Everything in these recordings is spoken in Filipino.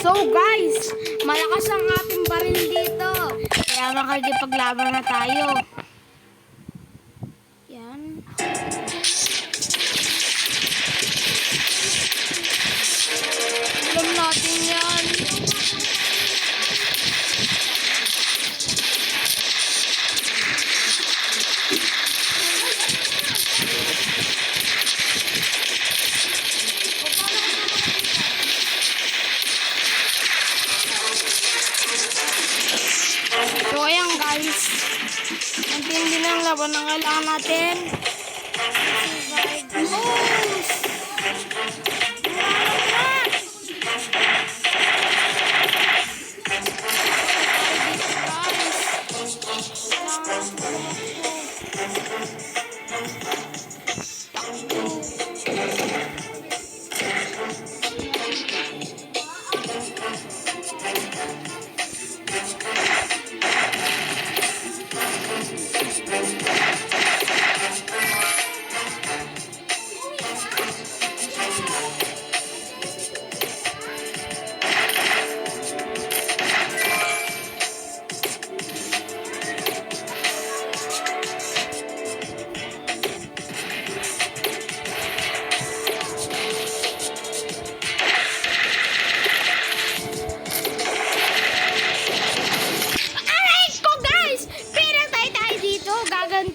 So guys, malakas ang ating baril dito. Kaya makikipaglaban na tayo. Yan. Alam natin yan. So ayan guys, hindi na ang laban ang kailangan natin.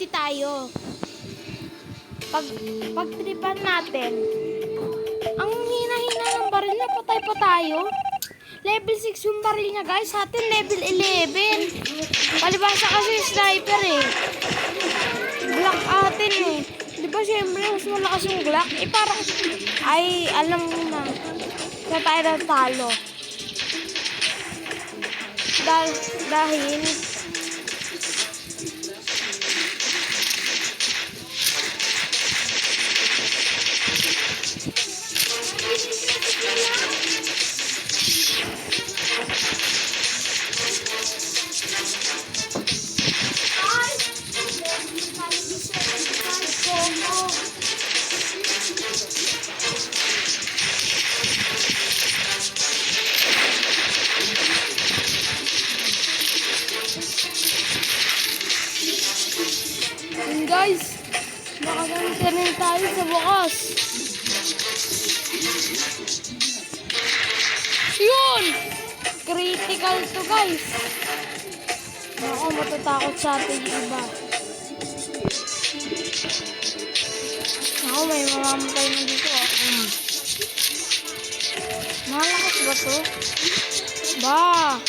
Tayo. Pag tripan natin, ang hina-hina ng baril na patay pa tayo. Level 6 yung baril niya guys, sa atin level 11. Palibasa kasi sniper eh. Glock atin eh. Di ba syempre mas malakas yung Glock? Eh parang, ay alam mo na, sa tayo na talo. Dahil guys, makaganti rin tayo sa bukas. Yun! Critical to guys. Ako matatakot sa atin yung iba. Ako may mamamatay na dito. Malakas ba to? Ba!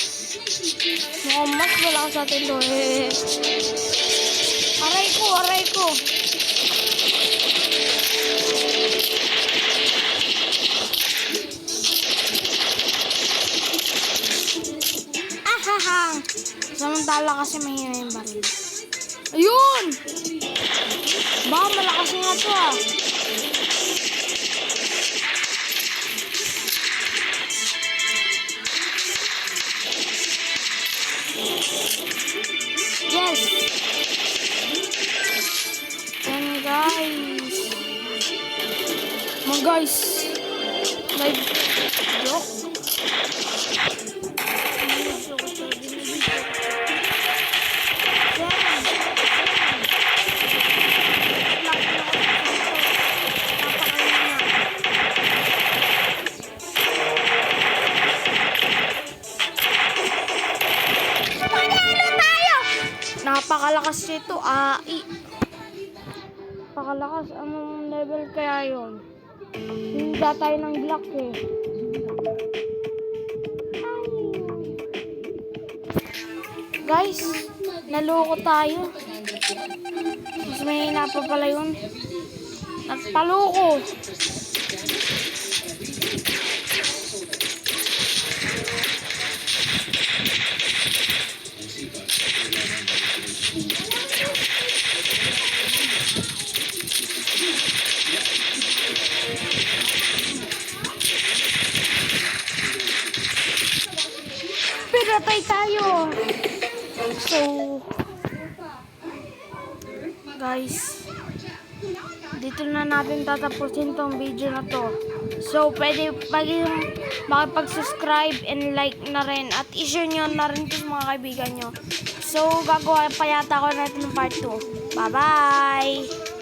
Mukhang mas malakas sa atin to eh. Aray ko, aray ko. Ahaha. Samantala kasi mahina yung baril. Ayun! Baka malakas nga to ah. Yes! Mga guys, may joke. Napakalakas nito, napakalakas. Anong level kaya yun? Hindi tayo ng Glock eh. Guys, naloko tayo. Mas mahina pa pala yun. Nagpaloko. Pinatay tayo. So, guys, dito na natin tatapusin tong video na to. So, pwede makipag-subscribe and like na rin. At i-share nyo na rin ito sa mga kaibigan nyo. So, gagawa pa yata ako natin ng part 2. Bye-bye!